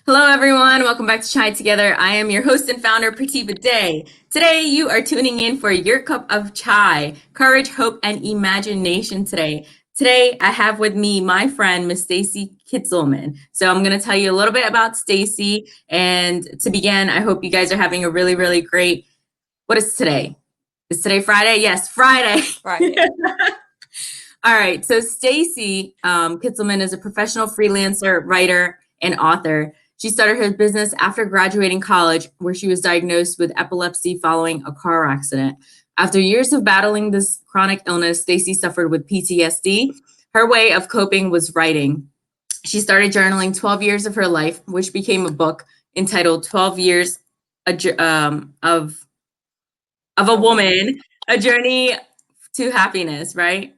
Hello, everyone. Welcome back to Chai Together. I am your host and founder, Pratik Day. Today, you are tuning in for your cup of chai, courage, hope, and imagination today. Today, I have with me my friend, Miss Stacie Kiselman. So I'm going to tell you a little bit about Stacie. And to begin, I hope you guys are having a really, really great, what is today? Is today Friday? Yes, Friday. Friday. All right. So Stacie Kiselman is a professional freelancer, writer, and author. She started her business after graduating college, where she was diagnosed with epilepsy following a car accident. After years of battling this chronic illness, Stacie suffered with PTSD. Her way of coping was writing. She started journaling 12 years of her life, which became a book entitled 12 Years of a Woman, A Journey to Happiness, right?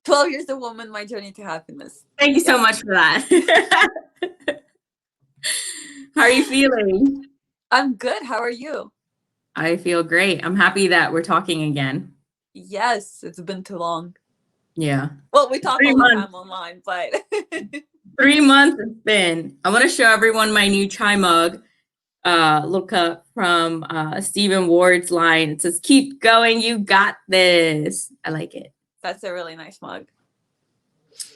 12 years a woman, my journey to happiness. Thank you so much for that. How are you feeling? I'm good. How are you? I feel great. I'm happy that we're talking again. Yes, it's been too long. Yeah. Well, we talk 3 all the months. time online, but 3 months it's been. I want to show everyone my new chai mug. Look up from Stephen Ward's line. It says, "Keep going, you got this." I like it. That's a really nice mug.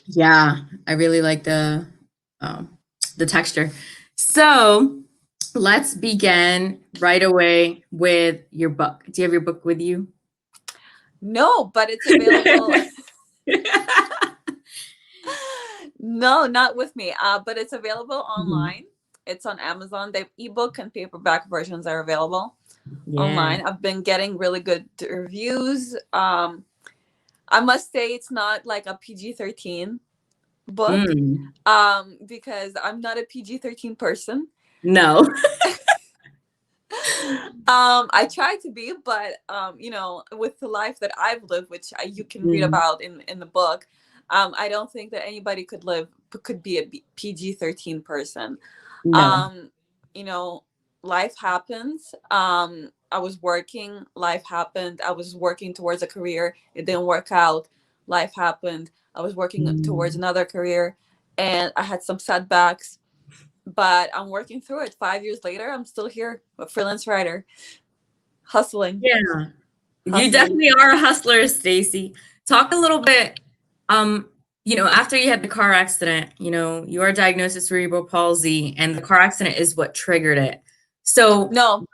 Yeah, I really like the texture. So let's begin right away with your book. Do you have your book with you? No, but it's available. No, not with me. But it's available online. It's on Amazon. The ebook and paperback versions are available online. I've been getting really good reviews. I must say it's not like a PG-13 book, because I'm not a PG-13 person. No. I try to be, but with the life that I've lived, which you can read about in the book, I don't think that anybody could be a PG-13 person. No. Life happens. I was working, life happened. I was working towards a career, it didn't work out. Life happened. I was working towards another career, and I had some setbacks, but I'm working through it. 5 years later, I'm still here, a freelance writer, hustling. Yeah. You definitely are a hustler, Stacie. Talk a little bit, after you had the car accident, you are diagnosed with cerebral palsy, and the car accident is what triggered it. So no,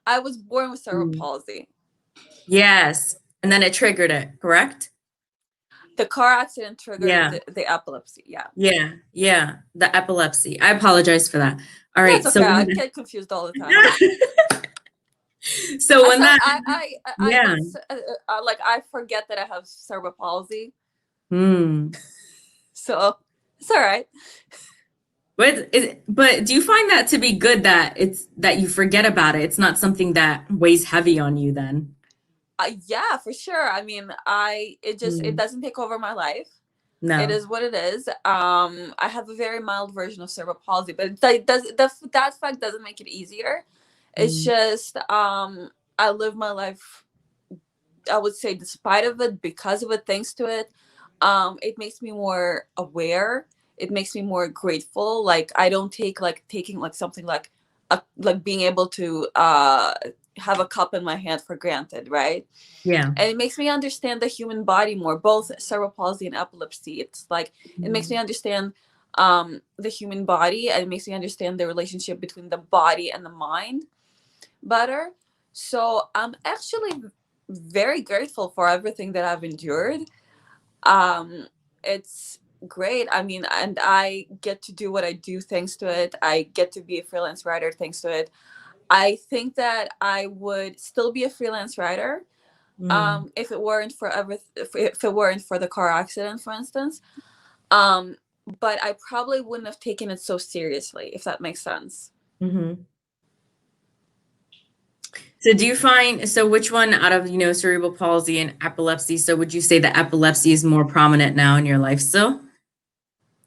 I was born with cerebral palsy. Yes, and then it triggered it, correct? The car accident triggered the epilepsy. Yeah, the epilepsy. I apologize for that. All right, that's okay. I get confused all the time. So when I forget that I have cerebral palsy. So it's all right. But do you find that to be good that you forget about it? It's not something that weighs heavy on you then? Yeah, for sure. I mean, it doesn't take over my life. No. It is what it is. I have a very mild version of cerebral palsy, but that fact doesn't make it easier. It's just I live my life, I would say, despite of it, because of it, thanks to it. It makes me more aware. It makes me more grateful. Like, I don't taking like something like being able to have a cup in my hand for granted, right? Yeah. And it makes me understand the human body more, both cerebral palsy and epilepsy. It's like it makes me understand the human body, and it makes me understand the relationship between the body and the mind better. So I'm actually very grateful for everything that I've endured. It's great. I mean, and I get to do what I do thanks to it. I get to be a freelance writer thanks to it. I think that I would still be a freelance writer if it weren't for if it weren't for the car accident, for instance. But I probably wouldn't have taken it so seriously, if that makes sense. So do you find, which one out of, cerebral palsy and epilepsy, so would you say that epilepsy is more prominent now in your life still,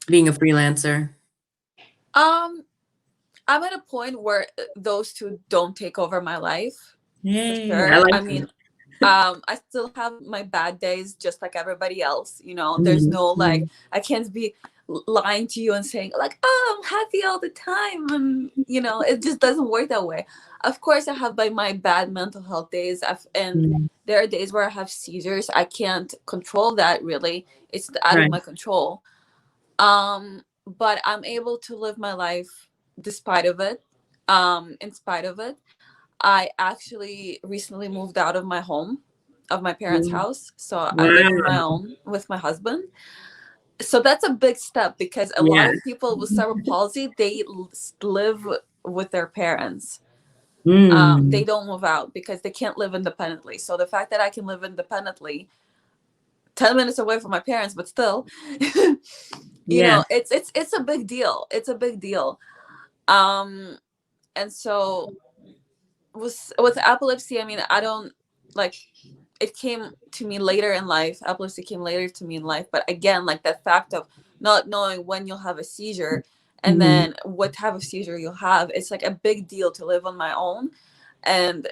being a freelancer? I'm at a point where those two don't take over my life. Yay. For sure. I like I mean, I still have my bad days just like everybody else. There's no like, I can't be lying to you and saying like, oh, I'm happy all the time, and it just doesn't work that way. Of course I have my bad mental health days, and Mm. there are days where I have seizures. I can't control that, really. It's out of Right. my control. But I'm able to live my life despite of it. In spite of it, I actually recently moved out of my home, of my parents' Mm. house. So I live on my Wow. own with my husband. So that's a big step, because a lot Yeah. of people with cerebral palsy, they live with their parents. They Mm. don't move out because they can't live independently. So the fact that I can live independently 10 minutes away from my parents, but still, Yeah. it's a big deal. It's a big deal. Um, and so with epilepsy, I mean, I don't like, it came to me later in life. Epilepsy came later to me in life. But again, like that fact of not knowing when you'll have a seizure and Mhm. then what type of seizure you'll have, it's like a big deal to live on my own. And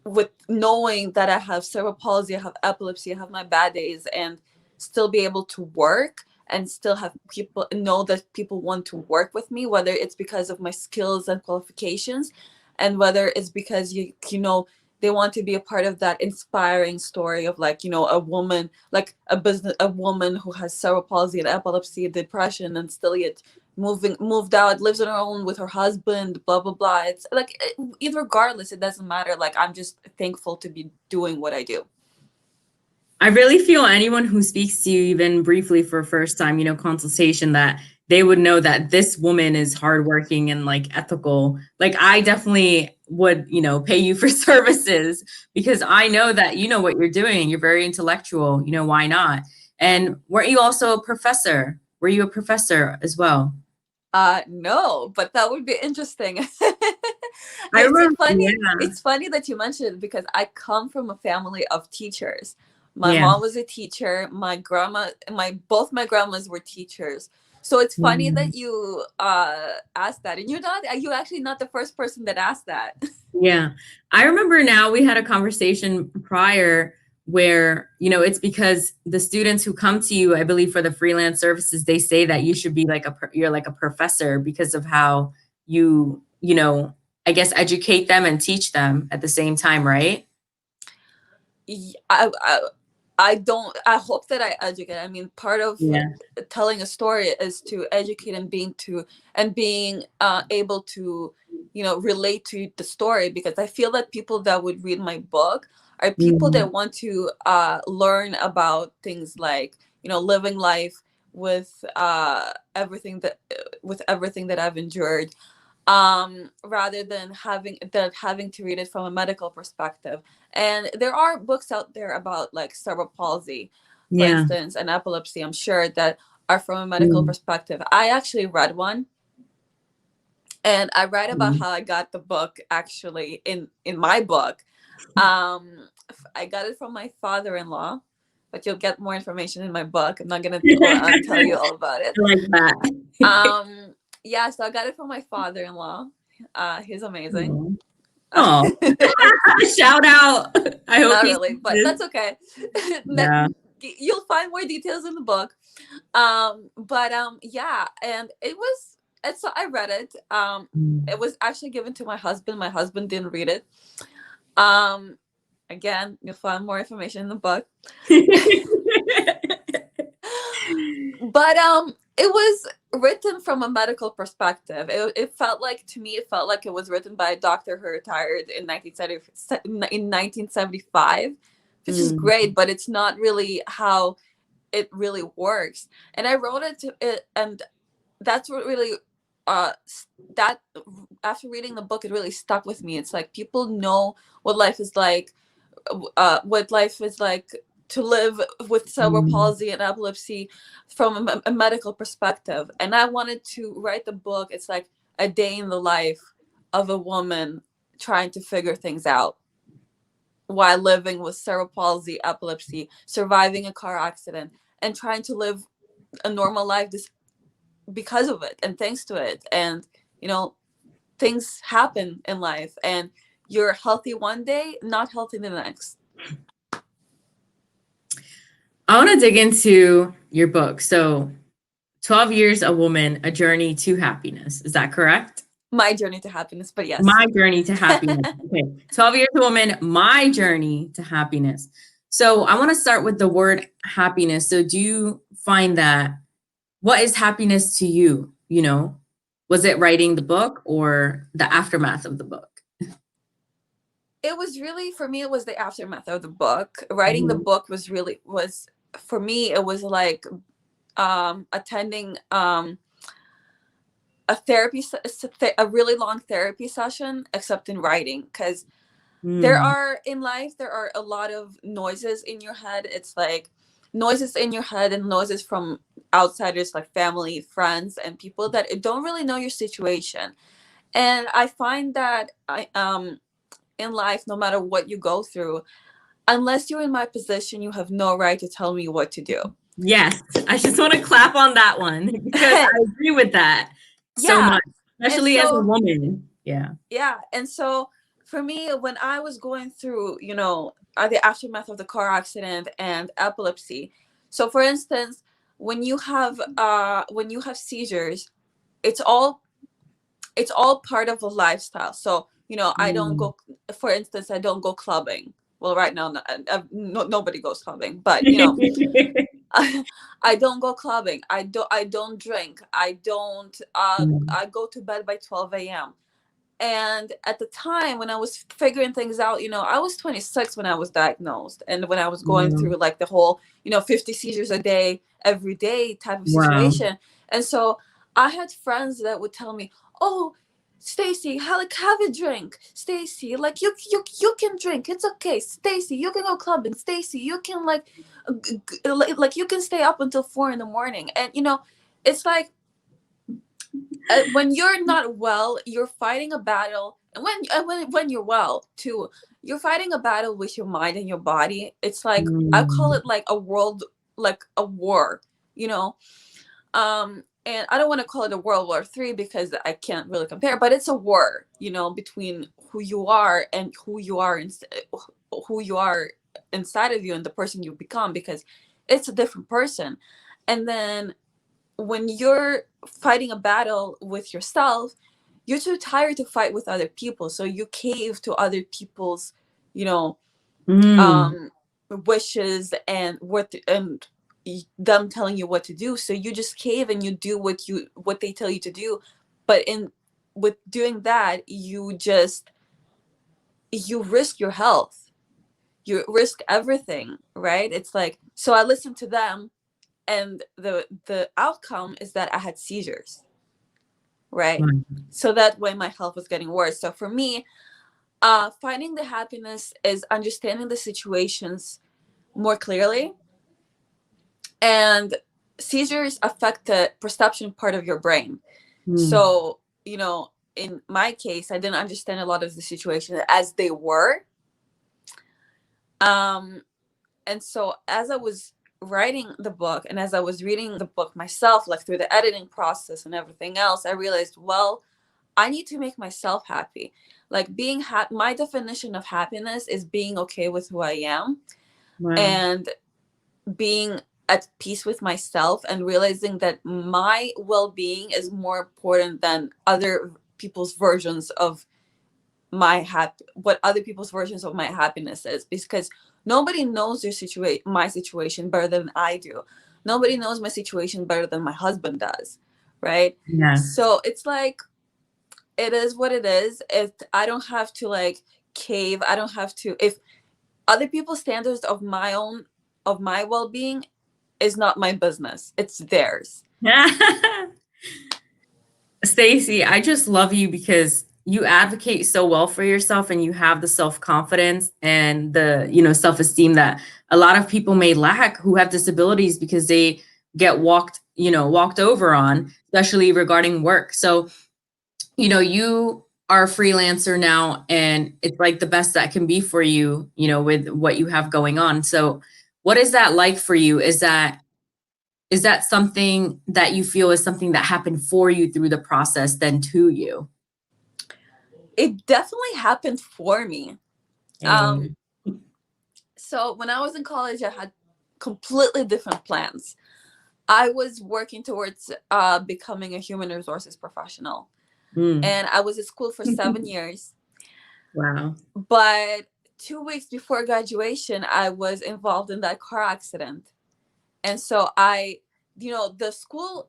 with knowing that I have cerebral palsy, I have epilepsy, I have my bad days, and still be able to work and still have people know that people want to work with me, whether it's because of my skills and qualifications, and whether it's because they want to be a part of that inspiring story of, like, a woman, like a woman who has cerebral palsy and epilepsy, depression, and still yet moved out, lives on her own with her husband, blah blah blah. It's like, regardless, it doesn't matter. Like, I'm just thankful to be doing what I do. I really feel anyone who speaks to you even briefly for a first time, consultation, that they would know that this woman is hardworking and like ethical. Like I definitely would, pay you for services because I know that you know what you're doing. You're very intellectual. Why not? And weren't you also a professor? Were you a professor as well? No, but that would be interesting. I It's remember, funny. yeah, It's funny that you mentioned it, because I come from a family of teachers. My yeah. mom was a teacher. My grandma, both my grandmas were teachers. So it's funny Mm. that you asked that, and you're actually not the first person that asked that. Yeah. I remember now we had a conversation prior where, it's because the students who come to you, I believe for the freelance services, they say that you should be like you're like a professor because of how I guess educate them and teach them at the same time, right? I don't. I hope that I educate. I mean, part of Yeah. telling a story is to educate, and being able to relate to the story, because I feel that people that would read my book are people Mm. that want to learn about things like living life with everything that I've endured, rather than having to read it from a medical perspective. And there are books out there about, like, cerebral palsy, for Yeah. instance, and epilepsy, I'm sure, that are from a medical Mm. perspective. I actually read one, and I read about Mm. how I got the book. Actually, in my book, I got it from my father-in-law, but you'll get more information in my book. I'm not gonna tell you all about it. I like that. Yeah, so I got it from my father-in-law. He's amazing. Oh, shout out. I hope Not he really, sees but this. that's okay. Yeah. You'll find more details in the book. But yeah, and so I read it. Mm. It was actually given to my husband. My husband didn't read it. Um, Again, you'll find more information in the book. But it was written from a medical perspective. It felt like, to me, it felt like it was written by a doctor who retired in 1975, which is Mm. great, but it's not really how it really works. And I wrote it, and that's what really that after reading the book, it really stuck with me. It's like, people know what life is like, to live with cerebral Mm. palsy and epilepsy from a medical perspective. And I wanted to write the book. It's like a day in the life of a woman trying to figure things out while living with cerebral palsy, epilepsy, surviving a car accident, and trying to live a normal life because of it and thanks to it. And things happen in life, and you're healthy one day, not healthy the next. I want to dig into your book. So 12 years a woman, a journey to happiness. Is that correct? My journey to happiness, but yes. My journey to happiness. Okay. 12 years a woman, my journey to happiness. So I want to start with the word happiness. So do you find that, what is happiness to you? You know, was it writing the book or the aftermath of the book? It was really, for me, it was the aftermath of the book. Writing the book was for me, it was like attending a really long therapy session, except in writing, because in life there are a lot of noises in your head. It's like noises in your head and noises from outsiders, like family, friends, and people that don't really know your situation. And I find that in life, no matter what you go through, unless you're in my position, you have no right to tell me what to do. Yes, I just want to clap on that one because I agree with that so much, especially as a woman. Yeah. Yeah. And so for me, when I was going through, the aftermath of the car accident and epilepsy. So for instance, when you have seizures, it's all part of a lifestyle. So, I don't go, for instance, I don't go clubbing. Well, right now, nobody goes clubbing, but I don't go clubbing. I don't drink. I don't. I go to bed by 12 a.m. And at the time when I was figuring things out, I was 26 when I was diagnosed, and when I was going through like the whole, 50 seizures a day, every day type of situation. Wow. And so I had friends that would tell me, "Oh, Stacie, have a drink. Stacie, like you can drink. It's okay. Stacie, you can go clubbing. Stacie, you can like you can stay up until 4 a.m. And it's like when you're not well, you're fighting a battle. And when you're well too, you're fighting a battle with your mind and your body. It's like I call it like a war, and I don't want to call it a World War III because I can't really compare, but it's a war, between who you are and who you are inside of you and the person you become, because it's a different person. And then when you're fighting a battle with yourself, you're too tired to fight with other people, so you cave to other people's, wishes and them telling you what to do. So you just cave and you do what they tell you to do. But with doing that, you risk your health, you risk everything, right? It's like, so I listened to them, and the outcome is that I had seizures, right? So that way my health was getting worse. So for me, finding the happiness is understanding the situations more clearly. And seizures affect the perception part of your brain. So, in my case, I didn't understand a lot of the situation as they were. And so as I was writing the book and as I was reading the book myself, like through the editing process and everything else, I realized, well, I need to make myself happy. Like being happy, my definition of happiness is being okay with who I am. Wow. And being at peace with myself and realizing that my well-being is more important than other people's versions of what other people's versions of my happiness is, because nobody knows my situation better than I do. Nobody knows my situation better than my husband does, right? Yeah. So it's like, it is what it is. If I don't have to like cave, I don't have to, if other people's standards of my well-being is not my business, it's theirs. Stacie, I just love you because you advocate so well for yourself and you have the self-confidence and the, self-esteem that a lot of people may lack who have disabilities because they get walked over on, especially regarding work. So, you are a freelancer now and it's like the best that can be for you, with what you have going on. So what is that like for you? Is that something that you feel is something that happened for you through the process than to you? It definitely happened for me. So when I was in college, I had completely different plans. I was working towards becoming a human resources professional, Mm. and I was at school for 7 years. Wow. But 2 weeks before graduation, I was involved in that car accident. And so the school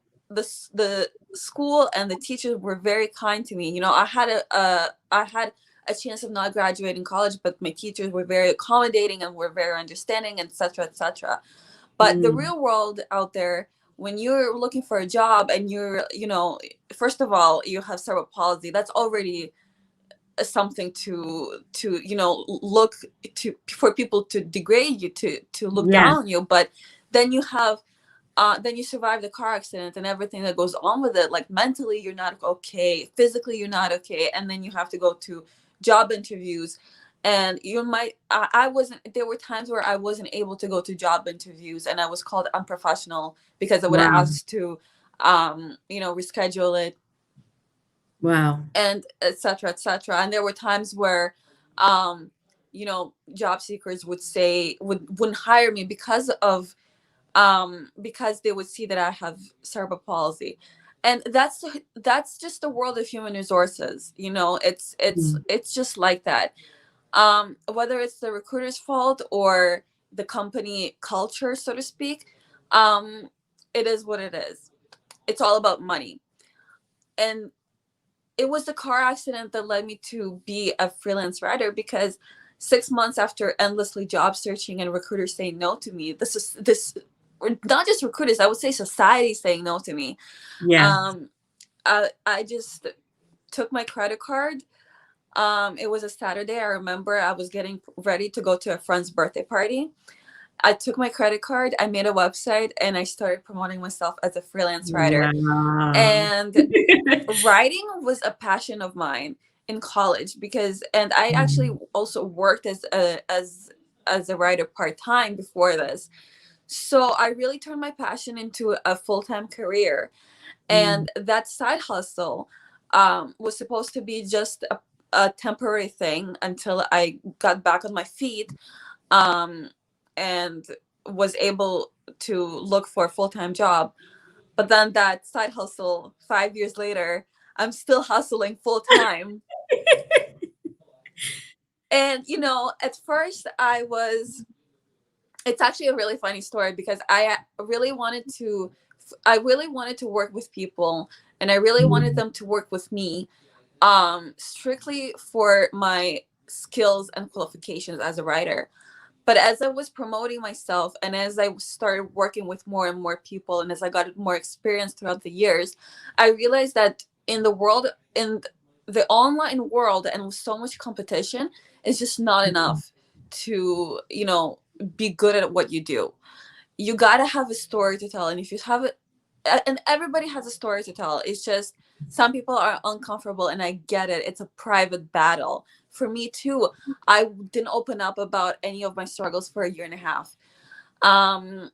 and the teachers were very kind to me. I had a chance of not graduating college, but my teachers were very accommodating and were very understanding, etc., etc. But the Mm. real world out there, when you're looking for a job and first of all, you have cerebral palsy, that's already something to look to for people to degrade you, to look down Yes. on you. But then you survive the car accident and everything that goes on with it. Like, mentally you're not okay, physically you're not okay, and then you have to go to job interviews. And I wasn't there were times where I wasn't able to go to job interviews, and I was called unprofessional because I would Wow. ask to reschedule it, Wow. and etc., etc. And there were times where job seekers wouldn't hire me because they would see that I have cerebral palsy. And that's just the world of human resources. It's Mm. it's just like that. Whether it's the recruiter's fault or the company culture, so to speak, um, it is what it is. It's all about money. And it was the car accident that led me to be a freelance writer, because 6 months after endlessly job searching and recruiters saying no to me, this not just recruiters, I would say society saying no to me. Yes. um I just took my credit card. It was a Saturday. I remember I was getting ready to go to a friend's birthday party. I took my credit card, I made a website, and I started promoting myself as a freelance writer. Wow. And writing was a passion of mine in college, and I actually Mm. also worked as a writer part-time before this. So I really turned my passion into a full-time career. Mm. And that side hustle was supposed to be just a temporary thing until I got back on my feet, um, and was able to look for a full-time job. But then that side hustle, 5 years later, I'm still hustling full time. And at first it's actually a really funny story, because I really wanted to work with people, and I really wanted Mm. them to work with me, strictly for my skills and qualifications as a writer. But as I was promoting myself, and as I started working with more and more people, and as I got more experience throughout the years, I realized that in the online world, and with so much competition, it's just not enough to be good at what you do. You got to have a story to tell. And if you have it, and everybody has a story to tell, it's just some people are uncomfortable, and I get it. It's a private battle. For me too, I didn't open up about any of my struggles for a year and a half. um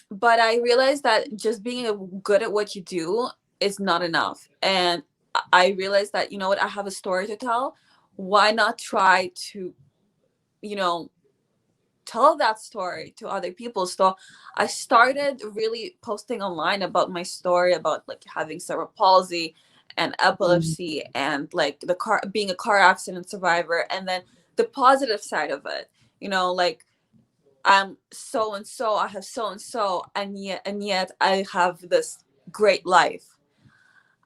but I realized that just being good at what you do is not enough. And I realized that, you know what, I have a story to tell. Why not try to you know tell that story to other people? So I started really posting online about my story, about like having cerebral palsy and Mm. epilepsy, and like the car being a car accident survivor, and then the positive side of it. Like, I'm so and so, I have so and so, and yet I have this great life.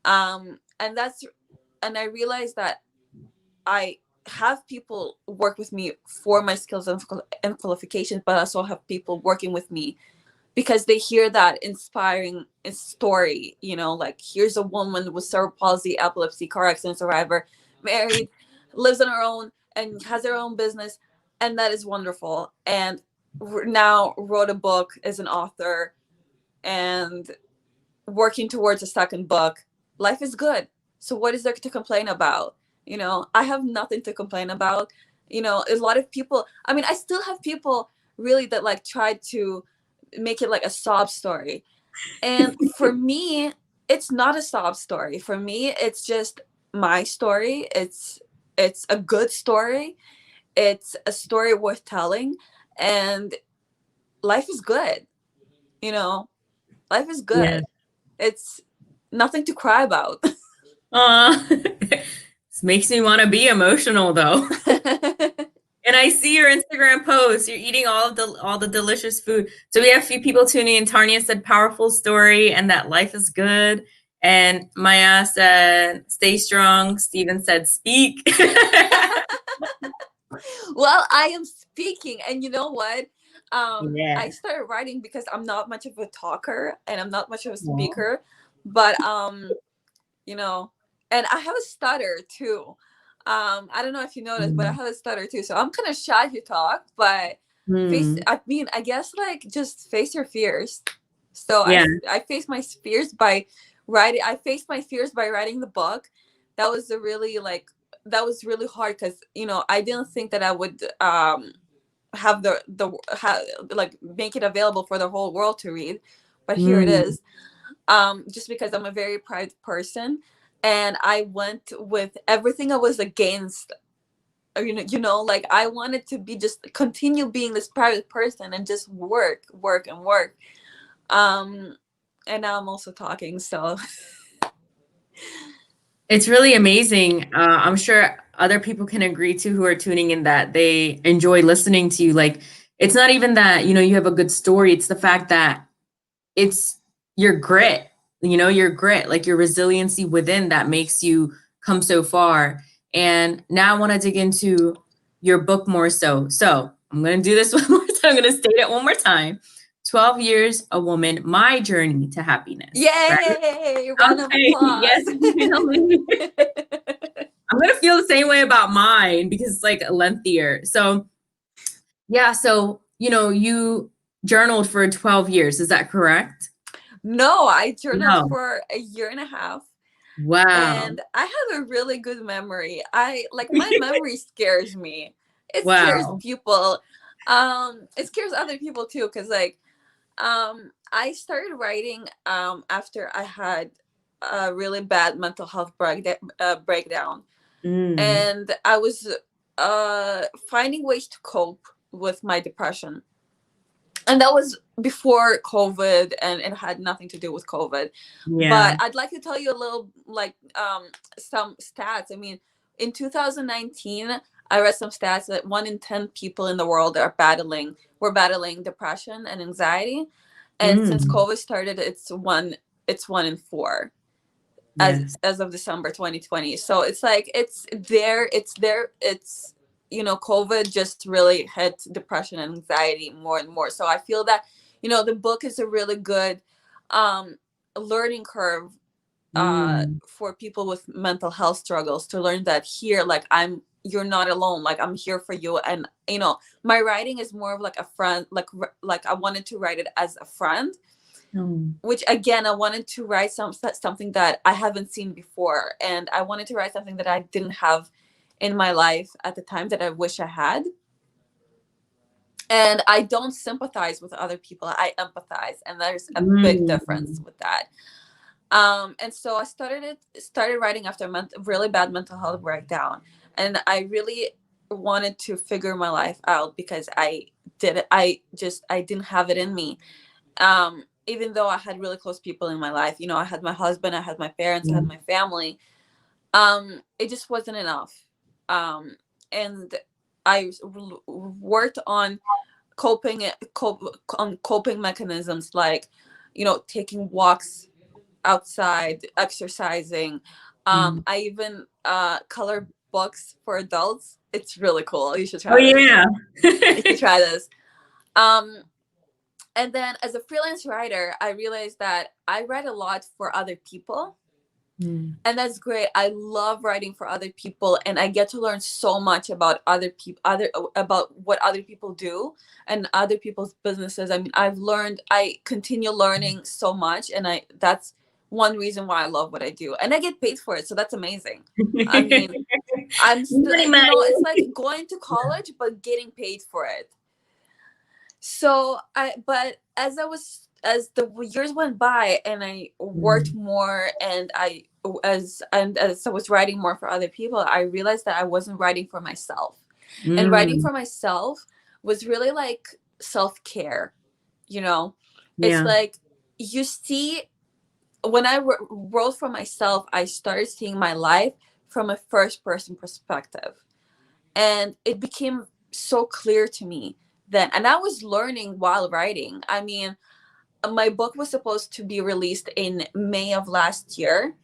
And I realized that I have people work with me for my skills and qualifications, but I also have people working with me because they hear that inspiring story. Like, here's a woman with cerebral palsy, epilepsy, car accident survivor, married, lives on her own, and has her own business, and that is wonderful. And now wrote a book as an author, and working towards a second book. Life is good. So what is there to complain about? I have nothing to complain about. A lot of people, I mean, I still have people really that like try to make it like a sob story. And for me, it's not a sob story. For me, it's just my story. It's a good story. It's a story worth telling, and life is good, you know. Life is Yeah. good. It's nothing to cry about. This makes me want to be emotional though. And I see your Instagram posts. You're eating all the delicious food. So we have a few people tuning in. Tanya said powerful story and that life is good. And Maya said stay strong. Steven said speak. Well, I am speaking, and you know what? Yeah. I started writing because I'm not much of a talker and I'm not much of a Aw. speaker, but you know, and I have a stutter too. I don't know if you noticed, but I Mm. have a stutter too. So I'm kind of shy to talk, but Mm. I mean, I guess like just face your fears. So Yeah. I face my fears by writing. I faced my fears by writing the book. That was a really like that was really hard because I didn't think that I would have like make it available for the whole world to read, but here it Mm. is. Just because I'm a very private person, and I went with everything I was against. Like I wanted to be just continue being this private person and just work, work, and work. Um, and now I'm also talking, so It's really amazing. I'm sure other people can agree too who are tuning in that they enjoy listening to you. Like, it's not even that, you have a good story. It's the fact that it's your grit, your grit, like your resiliency within that makes you come so far. And now I want to dig into your book more so. So I'm going to do this one more time. I'm going to state it one more time. 12 Years, a Woman, My Journey to Happiness, right? yay! Round of Okay, yes, applause. finally. I'm gonna feel the same way about mine because it's like lengthier. So yeah, so you journaled for 12 years, is that correct? No, I journaled No. for a year and a half. Wow. And I have a really good memory. I like my memory scares me. It scares Wow. people. It scares other people too, because like I started writing after I had a really bad mental health breakdown. Mm. And I was finding ways to cope with my depression. And that was before COVID, and it had nothing to do with COVID. But Yeah. I'd like to tell you a little, like, some stats. I mean, in 2019, I read some stats that 1 in 10 people in the world were battling depression and anxiety. And since Mm. COVID started, it's 1 in 4 Yes. as of December 2020. So it's like it's COVID just really hit depression and anxiety more and more. So I feel that the book is a really good um learning curve Mm. for people with mental health struggles, to learn that here, like, you're not alone, like I'm here for you. And my writing is more of like a friend, like I wanted to write it as a friend, Mm. which again, I wanted to write something that I haven't seen before, and I wanted to write something that I didn't have in my life at the time that I wish I had. And I don't sympathize with other people, I empathize, and there's a big difference Mm. with that. And so I started writing after a really bad mental health breakdown, and I really wanted to figure my life out, because I didn't have it in me. Even though I had really close people in my life, I had my husband, I had my parents, I Yeah. had my family. It just wasn't enough. And I worked on coping mechanisms, like taking walks outside, exercising. Mm. I even color books for adults. It's really cool. You should Oh try this. yeah. You should try this. Um, and then as a freelance writer, I realized that I write a lot for other people, Mm. and that's great. I love writing for other people, and I get to learn so much about about what other people do and other people's businesses. I mean, I continue learning so much, and I that's one reason why I love what I do, and I get paid for it, so that's amazing. I mean, I'm still, Money, it's like money. going to college but getting paid for it. So but as the years went by, and I worked Mm. more, and as I was writing more for other people, I realized that I wasn't writing for myself. And writing Mm. for myself was really like self-care, you know. It's Yeah. like you see, when I wrote for myself, I started seeing my life from a first person perspective. And it became so clear to me then. And I was learning while writing. I mean, my book was supposed to be released in May of last year,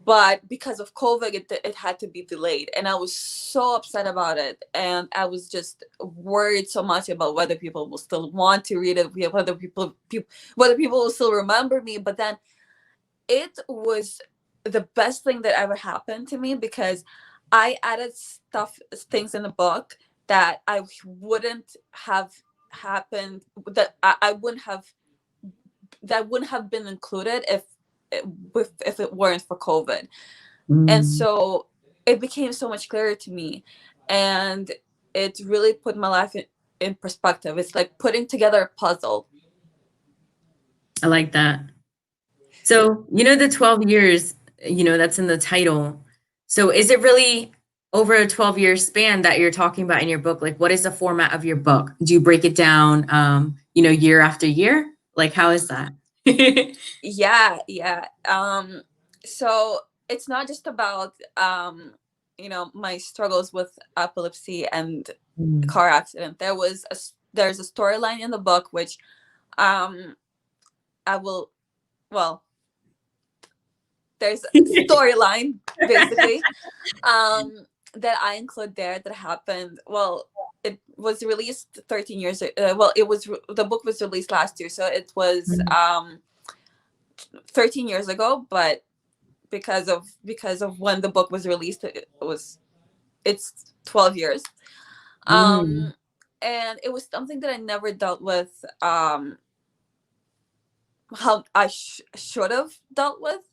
but because of COVID, it had to be delayed. And I was so upset about it. And I was just worried so much about whether people will still want to read it, whether whether people will still remember me. But then it was the best thing that ever happened to me, because I added things in the book that I wouldn't have happened, that I wouldn't have, that wouldn't have been included if it weren't for COVID. And so it became so much clearer to me, and it really put my life in perspective. It's like putting together a puzzle. I like that. So, the 12 years, that's in the title. So is it really over a 12-year span that you're talking about in your book? Like, what is the format of your book? Do you break it down, year after year? Like, how is that? Yeah, yeah. So it's not just about my struggles with epilepsy and car accident. There's a storyline in the book which I will, well, there's a storyline basically that I include there that happened. Well, it was released 13 years well, the book was released last year, so it was 13 years ago, but because of when the book was released, it's 12 years. And it was something that I never dealt with, how I should have dealt with.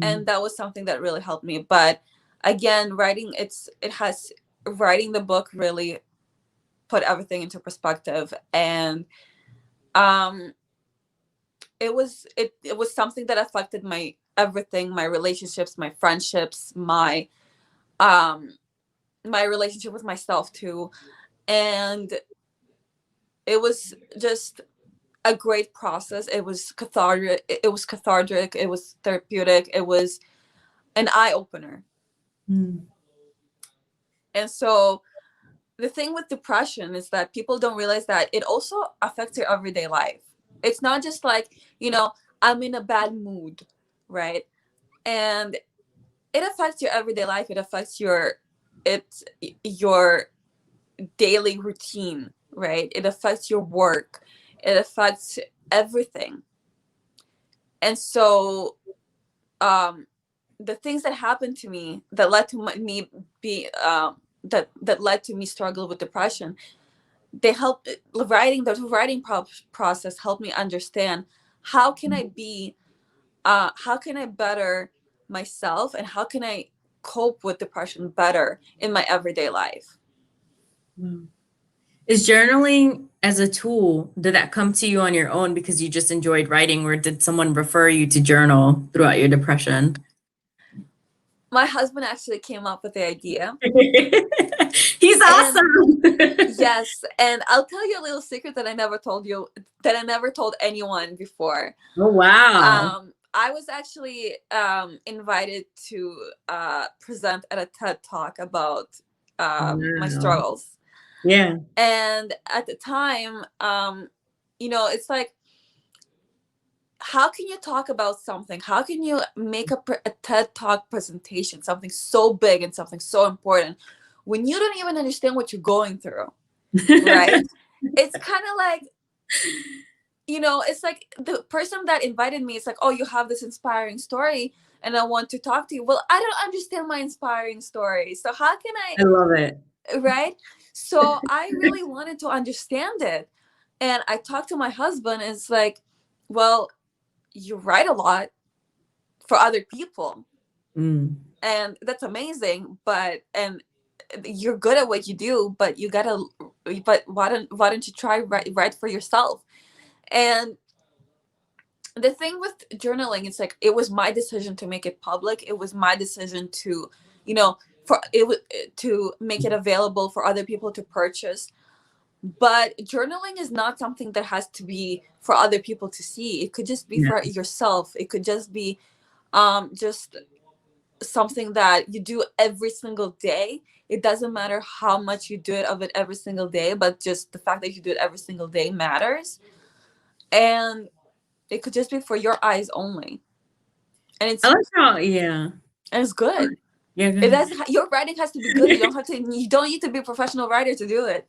And that was something that really helped me. But again, writing the book really put everything into perspective. And it was something that affected my everything, my relationships, my friendships, my relationship with myself too. And it was just a great process. It was cathartic. It was therapeutic. It was an eye-opener. And so the thing with depression is that people don't realize that it also affects your everyday life. It's not just like, I'm in a bad mood, right? And it affects your everyday life. It affects your daily routine, right? It affects your work. It affects everything. And so the things that happened to me that led to me be that led to me struggle with depression, they helped. The writing process helped me understand how can I better myself, and how can I cope with depression better in my everyday life. Is journaling as a tool, did that come to you on your own because you just enjoyed writing, or did someone refer you to journal throughout your depression? My husband actually came up with the idea. He's awesome. Yes, and I'll tell you a little secret that I never told anyone before. Oh, wow. I was actually invited to present at a TED Talk about my struggles. Yeah. And at the time, it's like, how can you talk about something? How can you make a TED Talk presentation, something so big and something so important, when you don't even understand what you're going through, right? It's kind of like, it's like the person that invited me, it's like, oh, you have this inspiring story and I want to talk to you. Well, I don't understand my inspiring story. So how can I love it. right? So I really wanted to understand it. And I talked to my husband, and it's like, well, you write a lot for other people. And that's amazing, and you're good at what you do, but why don't you try write for yourself? And the thing with journaling, it's like, it was my decision to make it public. It was my decision to, to make it available for other people to purchase. But journaling is not something that has to be for other people to see. It could just be Yeah. for yourself. It could just be just something that you do every single day. It doesn't matter how much you do it of it every single day, but just the fact that you do it every single day matters. And it could just be for your eyes only. And I like how, yeah. it's good. Yeah, go It ahead. does. Your writing has to be good. You don't have to. You don't need to be a professional writer to do it.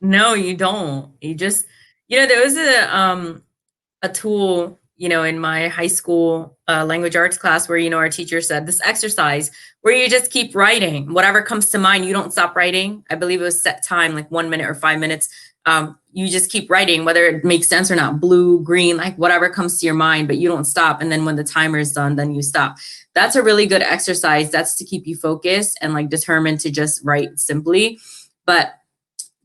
No, you don't. You just, there was a tool, in my high school language arts class where, our teacher said this exercise where you just keep writing whatever comes to mind. You don't stop writing. I believe it was set time, like 1 minute or 5 minutes. You just keep writing, whether it makes sense or not, blue, green, like whatever comes to your mind, but you don't stop. And then when the timer is done, then you stop. That's a really good exercise. That's to keep you focused and like determined to just write simply. But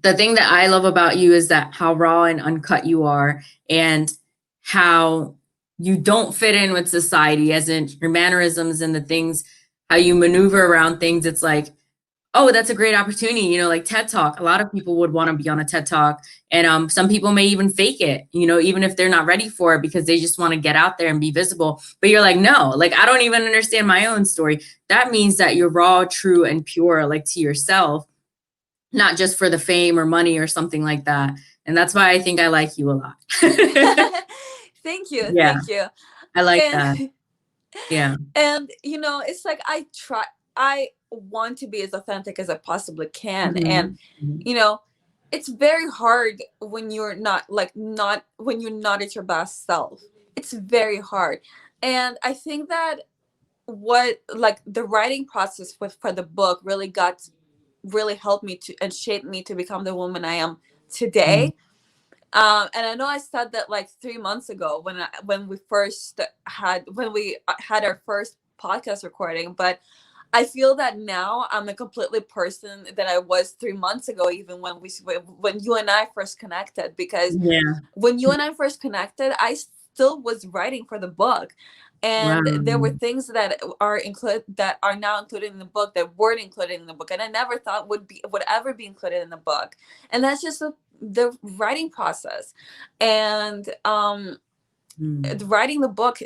the thing that I love about you is that how raw and uncut you are, and how you don't fit in with society, as in your mannerisms and the things, how you maneuver around things. It's like, oh, that's a great opportunity. Like TED Talk. A lot of people would want to be on a TED Talk. And some people may even fake it, even if they're not ready for it because they just want to get out there and be visible. But you're like, no, like, I don't even understand my own story. That means that you're raw, true, and pure, like to yourself, not just for the fame or money or something like that. And that's why I think I like you a lot. Thank you. Yeah, Thank you. I like that. And Yeah. and it's like I want to be as authentic as I possibly can. And Mhm. Mhm. you know it's very hard when you're not when you're not at your best self. It's very hard. And I think that what like the writing process for the book really helped me to and shaped me to become the woman I am Mhm. today. And I know I said that like 3 months ago when we had our first podcast recording, but I feel that now I'm a completely person that I was 3 months ago, even when you and I first connected. Because Yeah. when you and I first connected, I still was writing for the book, Wow. and there were things that are now included in the book that weren't included in the book, and I never thought would ever be included in the book. And that's just the writing process. And Mm. writing the book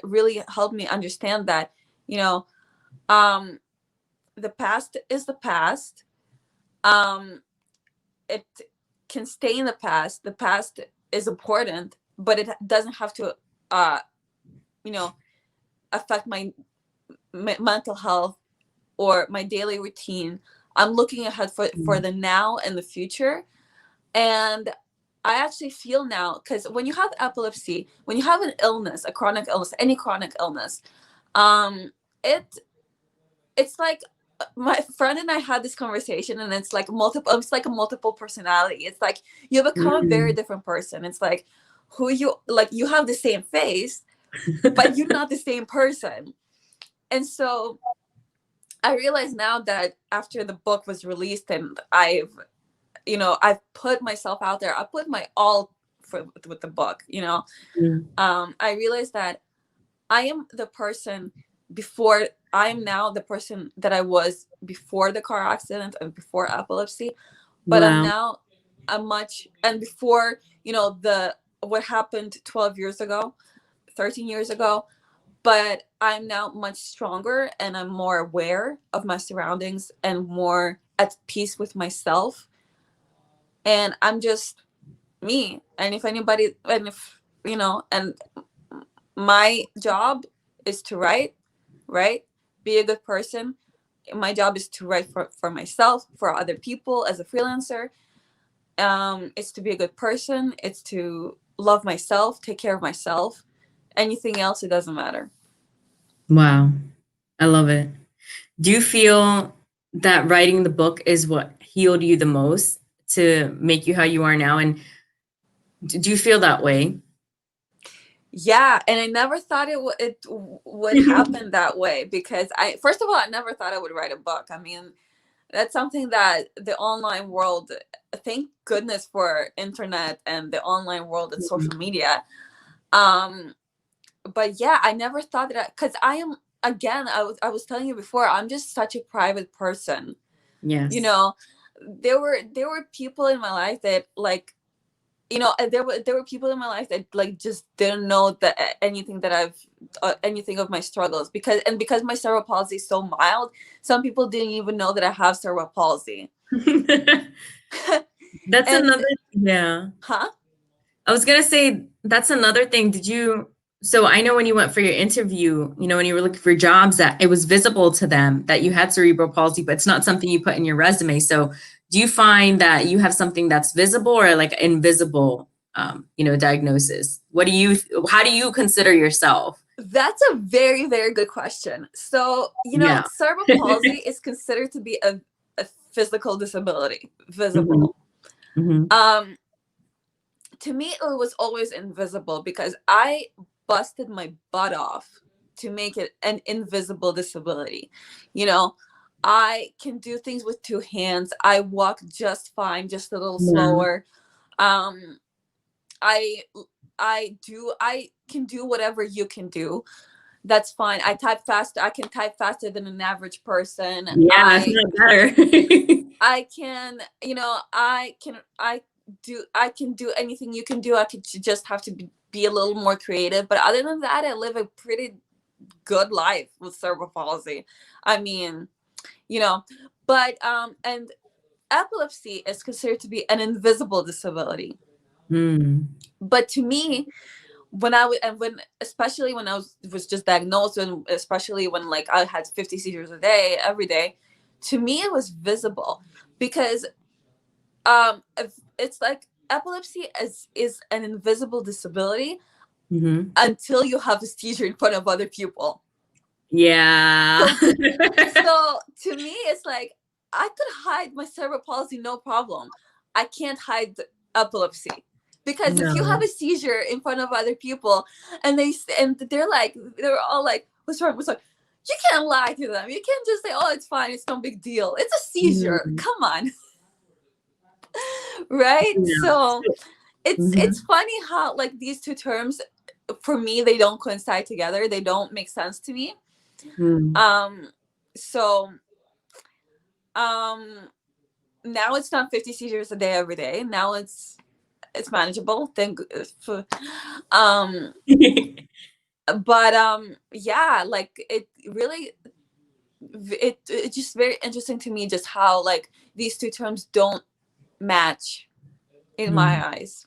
really helped me understand that you know um the past is the past. um it can stay in the past. The past is important, but it doesn't have to uh you know affect my mental health or my daily routine. I'm looking ahead for Mm. the now and the future. And I actually feel now, because when you have epilepsy, when you have an illness, a chronic illness, any chronic illness, um it it's like my friend and I had this conversation, and it's like a multiple personality. It's like you become a very Mm. different person. It's like you have the same face, but you're not the same person. And so I realize now that after the book was released, and I've put myself out there, I put my all with the book. Mm. I realized that I am the person before. I am now the person that I was before the car accident and before epilepsy. But I'm Wow. now a much and before the what happened 12 years ago, 13 years ago. But I'm now much stronger, and I'm more aware of my surroundings and more at peace with myself. And I'm just me. And if anybody, and if and my job is to write, right? Be a good person. My job is to write for myself, for other people as a freelancer. It's to be a good person. It's to love myself, take care of myself. Anything else, it doesn't matter. Wow. I love it. Do you feel that writing the book is what healed you the most to make you how you are now? And do you feel that way? Yeah, and I never thought it would happen that way, because I first of all, I never thought I would write a book. I mean, that's something that the online world, thank goodness for internet and the online world and social media. Um but yeah, I never thought that, because I am, again, I was telling you before, I'm just such a private person. you Yes. know there were people in my life that, like, there were people in my life that, like, just didn't know that anything that I've anything of my struggles, because my cerebral palsy is so mild. Some people didn't even know that I have cerebral palsy. That's And another, yeah. huh? I was gonna say that's another thing. So I know when you went for your interview, when you were looking for jobs, that it was visible to them that you had cerebral palsy, but it's not something you put in your resume. So do you find that you have something that's visible or like invisible, diagnosis? How do you consider yourself? That's a very, very good question. So, Yeah. cerebral palsy is considered to be a physical disability, Hmm. visible. Hmm. Um, to me, it was always invisible because I busted my butt off to make it an invisible disability. You know, I can do things with two hands. I walk just fine, just a little Yeah. slower. Um, I I can do whatever you can do. That's fine. I type fast. I can type faster than an average person. Yeah, if not better. I can, I can do anything you can do. I could just have to be a little more creative. But other than that, I live a pretty good life with cerebral palsy. I mean, you know, but and epilepsy is considered to be an invisible disability. Mm. But to me, when I was, and when, especially when I was just diagnosed, and especially when, like, I had 50 seizures a day every day, to me it was visible because it's like epilepsy is an invisible disability Hmm. until you have a seizure in front of other people. Yeah. So to me, it's like I could hide my cerebral palsy, no problem. I can't hide the epilepsy, because if you have No. a seizure in front of other people, and they're all like, "What's wrong? What's wrong?" You can't lie to them. You can't just say, "Oh, it's fine. It's no big deal. It's a seizure. Mm. Come on." Right? Yeah. So it's Mhm. funny how, like, these two terms, for me, they don't coincide together. They don't make sense to me. Mm. Um, so um now it's not 50 seizures a day every day. Now it's manageable. Thank for um but yeah, like, it really, it's just very interesting to me just how, like, these two terms don't match in Mm. my eyes.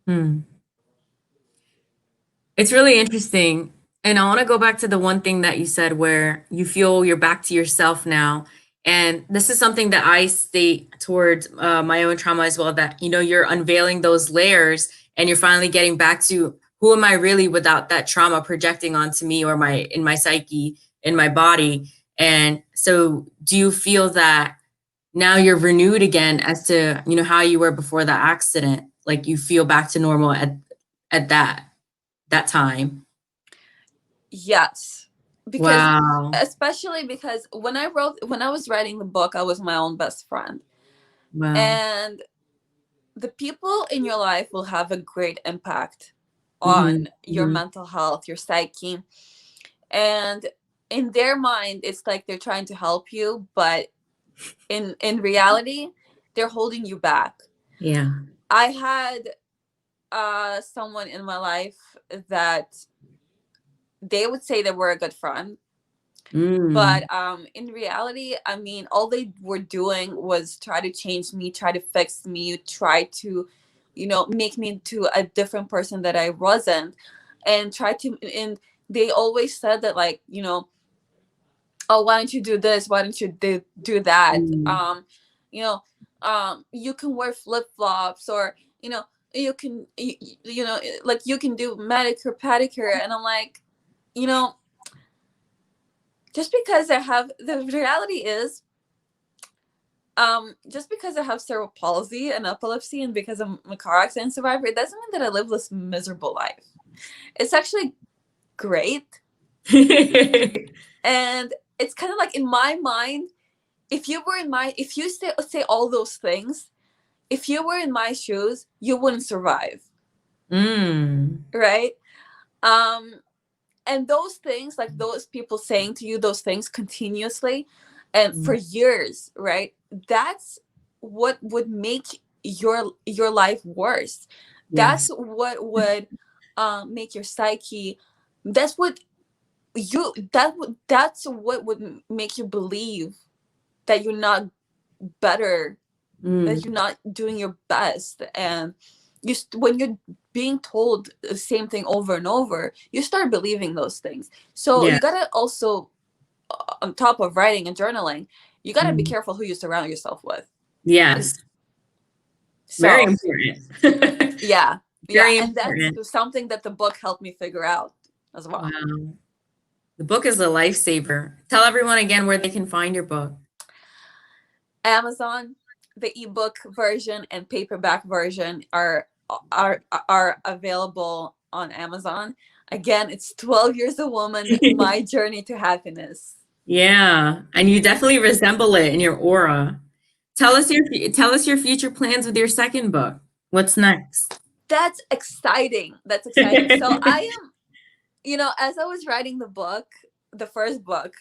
Mm. It's really interesting. And I want to go back to the one thing that you said where you feel you're back to yourself now. And this is something that I state towards my own trauma as well, that, you're unveiling those layers and you're finally getting back to who am I really without that trauma projecting onto me or in my psyche, in my body. And so do you feel that now you're renewed again as to, how you were before the accident? Like you feel back to normal at that time. Yes, because Wow. especially because when I was writing the book, I was my own best friend. Wow. And the people in your life will have a great impact Mhm. on your Mhm. mental health, your psyche. And in their mind, it's like they're trying to help you, but in reality, they're holding you back. Yeah. I had someone in my life that they would say they were a good friend, Mm. but in reality, I mean, all they were doing was try to change me, try to fix me, try to, make me into a different person that I wasn't, and try to, and they always said that, like, "Oh, why don't you do this? Why don't you do that? Mm. You know, you can wear flip-flops, or, you can, like, you can do manicure, pedicure." And I'm like, you know, just because I have, the reality is, just because I have cerebral palsy and epilepsy, and because I'm a car accident survivor, it doesn't mean that I live this miserable life. It's actually great. And it's kind of like, in my mind, if you say all those things, if you were in my shoes, you wouldn't survive, Mm. right? Um, and those things, like those people saying to you those things continuously and for Mm. years, right? that's what would make your life worse. That's Yes. what would make your psyche. That's what that's what would make you believe that you're not better, that Mm. you're not doing your best. And when you're being told the same thing over and over, you start believing those things. So Yeah. you gotta also, on top of writing and journaling, you gotta be Mm. careful who you surround yourself with. And Yes. Very so important. yeah, yeah, Very and that's important. something that the book helped me figure out as well. Wow. The book is a lifesaver. Tell everyone again where they can find your book. Amazon, the ebook version and paperback version are available on Amazon. Again, it's 12 Years a Woman, My Journey to Happiness. Yeah, and you definitely resemble it in your aura. Tell us your future plans with your second book. What's next? That's exciting. That's exciting. So I am, as I was writing the book, the first book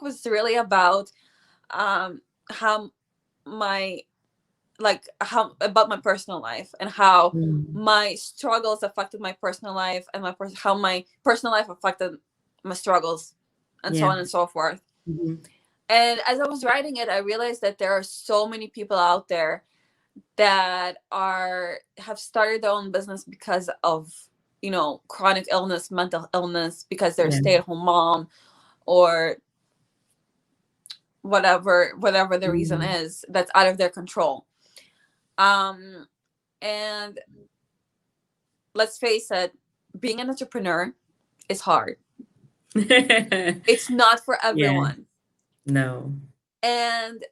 was really about how my how about my personal life, and how Mm. my struggles affected my personal life, and how my personal life affected my struggles, and so Yeah. on and so forth. Mhm. And as I was writing it, I realized that there are so many people out there that have started their own business because of, chronic illness, mental illness, because they're a Yeah. stay-at-home mom, or whatever the reason Mm. is that's out of their control. um and let's face it, being an entrepreneur is hard. It's not for Yeah. everyone. No. And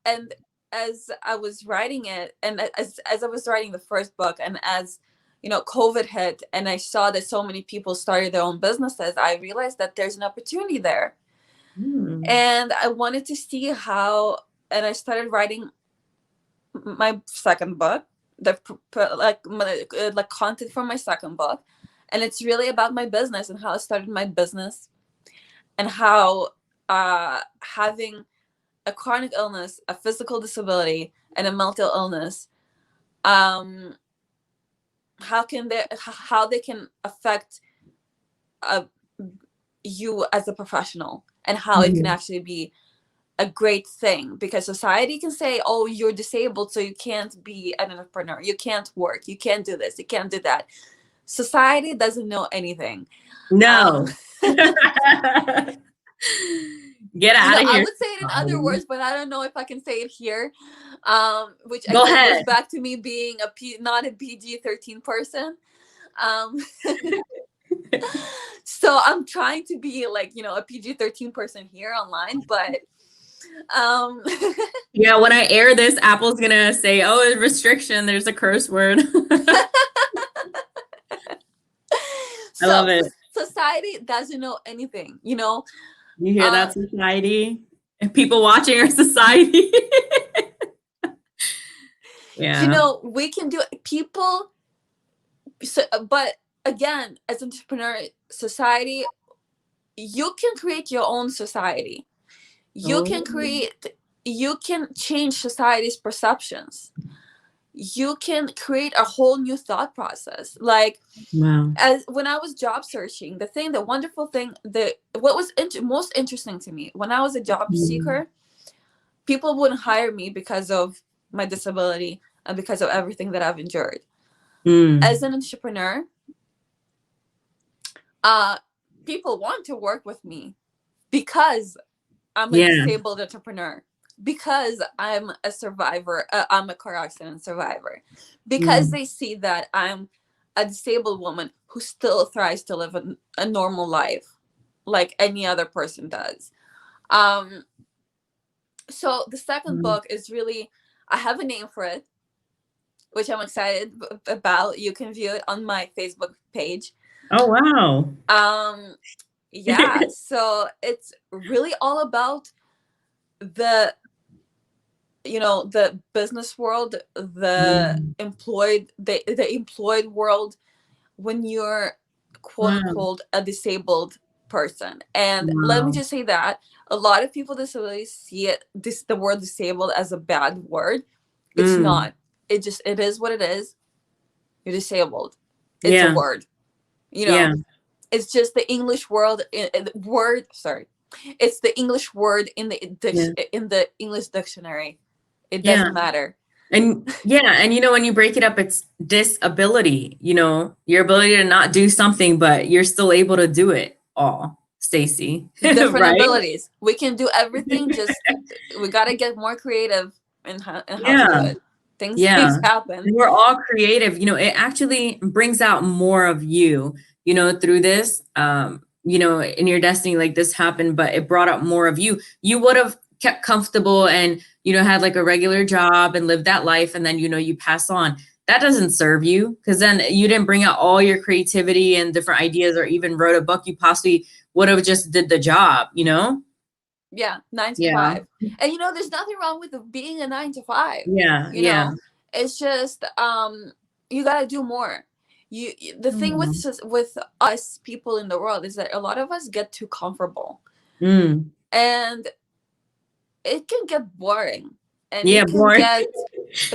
and as I was writing it, and as I was writing the first book, and as COVID hit, and I saw that so many people started their own businesses, I realized that there's an opportunity there. Mm. And I wanted to see how, and I started writing my second book, like content for my second book. And it's really about my business and how I started my business, and how having a chronic illness, a physical disability, and a mental illness, um, how they can affect uh, you as a professional, and how it can Mhm. actually be a great thing. Because society can say, oh, you're disabled, so you can't be an entrepreneur, you can't work, you can't do this, you can't do that. Society doesn't know anything. um, No. Get out of I here, would say it in other society. words, but I don't know if I can say it here. Which Go again goes ahead. back to me being not a PG-13 person. Um, so I'm trying to be like, a PG-13 person here online, but um, Yeah, when I air this, Apple's gonna say, "Oh, a restriction. There's a curse word." I love so it. society doesn't know anything. You hear Uh, that, society? And people watching our society. Yeah. we can do people. So, but again, as entrepreneur society, you can create your own society. You Oh, can create, you can change society's perceptions. You can create a whole new thought process. Like, wow. as when I was job searching, the wonderful thing, what was most interesting to me when I was a job Mm. seeker, people wouldn't hire me because of my disability and because of everything that I've endured. As Mm. an entrepreneur, uh, people want to work with me because I'm a Yeah. disabled entrepreneur, because I'm a survivor, I'm a car accident survivor, because Mm. they see that I'm a disabled woman who still tries to live a normal life like any other person does. Um, so the second Mm. book is really, I have a name for it, which I'm excited about. You can view it on my Facebook page. Oh, wow. Um, yeah, so it's really all about the the business world, Mm. the employed world, when you're quote Wow. unquote a disabled person. And let me Wow. just say that a lot of people with disabilities see the word disabled as a bad word. It's not. It is what it is. You're disabled. It's a word. It's just the English word. Sorry, it's the English word in the English dictionary. It doesn't matter. And when you break it up, it's disability. Your ability to not do something, but you're still able to do it all. Stacie, different right? abilities. We can do everything. Just we gotta get more creative in how to do it. Things happen. And we're all creative. It actually brings out more of you. Through this. In your destiny, like this happened, but it brought up more of you. You would have kept comfortable and had like a regular job and lived that life, and then you pass on. That doesn't serve you, because then you didn't bring out all your creativity and different ideas, or even wrote a book. You possibly would have just did the job, 9 to 5. And there's nothing wrong with being a 9 to 5. It's just you gotta do more. The thing with us people in the world is that a lot of us get too comfortable, and it can get boring, and it can get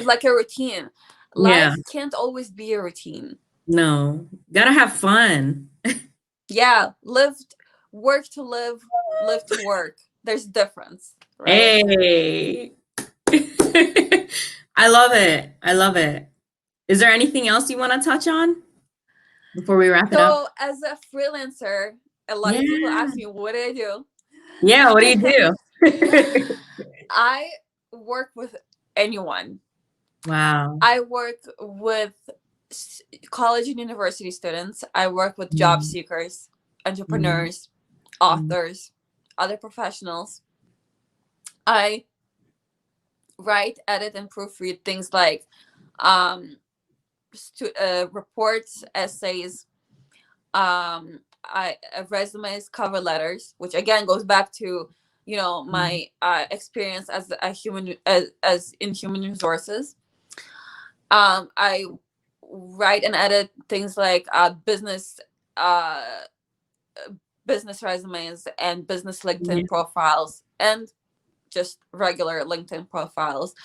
like a routine. Life can't always be a routine. No, gotta have fun. Work to live to work. There's a difference, right? Hey. I love it. Is there anything else you want to touch on before we wrap it up? So as a freelancer, a lot of people ask me, what do I do? What do you do? I work with anyone. Wow. I work with college and university students. I work with job seekers, entrepreneurs, authors, other professionals. I write, edit, and proofread things like reports, essays, resumes, cover letters, which again goes back to my experience as a human as in human resources. I write and edit things like business resumes and business LinkedIn profiles, and just regular LinkedIn profiles,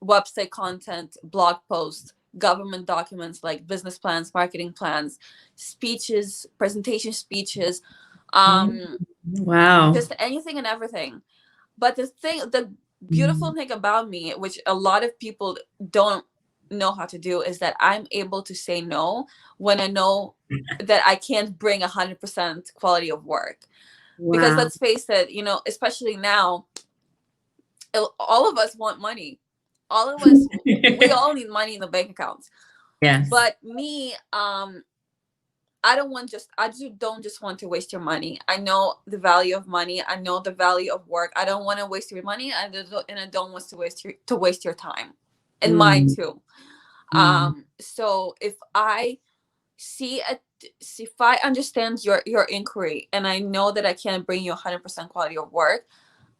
website content, blog posts, government documents like business plans, marketing plans, speeches, presentation speeches, wow, just anything and everything. But the beautiful thing about me, which a lot of people don't know how to do, is that I'm able to say no when I know that I can't bring 100% quality of work. Because let's face it, especially now, all of us want money. All of us, we all need money in the bank accounts. Yes. But me, I don't just want to waste your money. I know the value of money. I know the value of work. I don't want to waste your money, and I don't want to waste your time, and mine too. So if I if I understand your inquiry, and I know that I can't bring you 100% quality of work,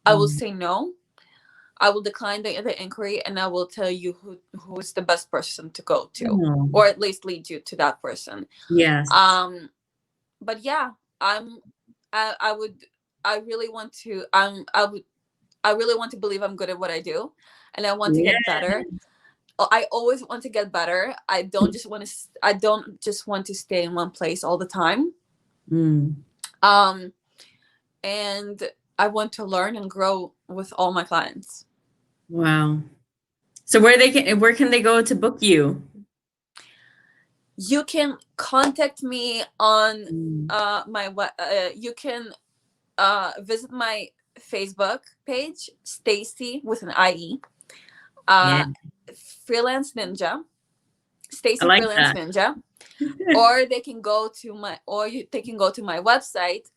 I will say no. I will decline the inquiry, and I will tell you who is the best person to go to, or at least lead you to that person. Yes. But yeah, I really want to believe I'm good at what I do, and I want to get better. I always want to get better. I don't just want to stay in one place all the time. And I want to learn and grow with all my clients. Wow. So where can they go to book you? You can contact me on you can visit my Facebook page, Stacie with an IE. Freelance Ninja, Stacie like Freelance Ninja. Or they can go to my website,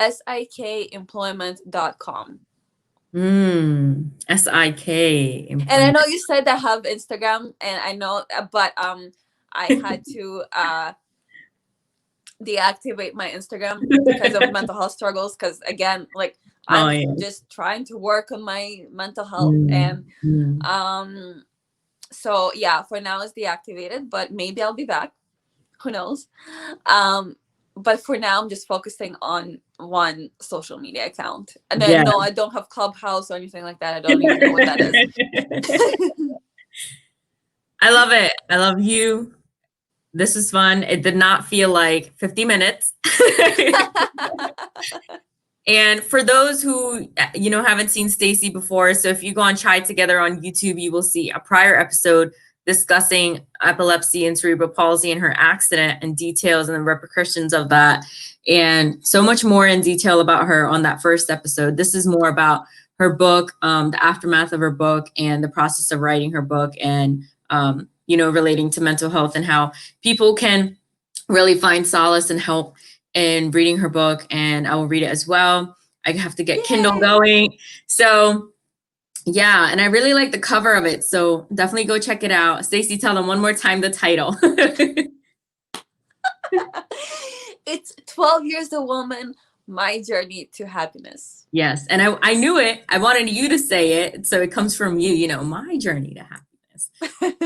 sikemployment.com. SIK. And I know you said I have Instagram, and I know, but I had to deactivate my Instagram because of mental health struggles. Because again, like I'm just trying to work on my mental health, and so yeah, for now it's deactivated, but maybe I'll be back. Who knows? but for now, I'm just focusing on one social media account. And then, Yeah. no, I don't have Clubhouse or anything like that. I don't even know what that is. I love it. I love you. This is fun. It did not feel like 50 minutes. And for those who, haven't seen Stacie before, so if you go on Chai Together on YouTube, you will see a prior episode discussing epilepsy and cerebral palsy and her accident and details and the repercussions of that. And so much more in detail about her on that first episode. This is more about her book, the aftermath of her book and the process of writing her book and, relating to mental health and how people can really find solace and help in reading her book. And I will read it as well. I have to get Yay! Kindle going. So yeah, and I really like the cover of it. So definitely go check it out. Stacie, tell them one more time the title. It's 12 Years a Woman, My Journey to Happiness. Yes, and I knew it. I wanted you to say it. So it comes from you, my journey to happiness.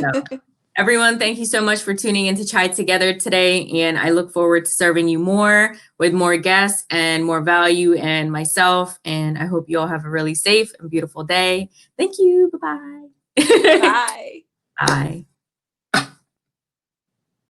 So, everyone, thank you so much for tuning into Chai Together today. And I look forward to serving you more with more guests and more value and myself. And I hope you all have a really safe and beautiful day. Thank you. Bye-bye. Bye. Bye.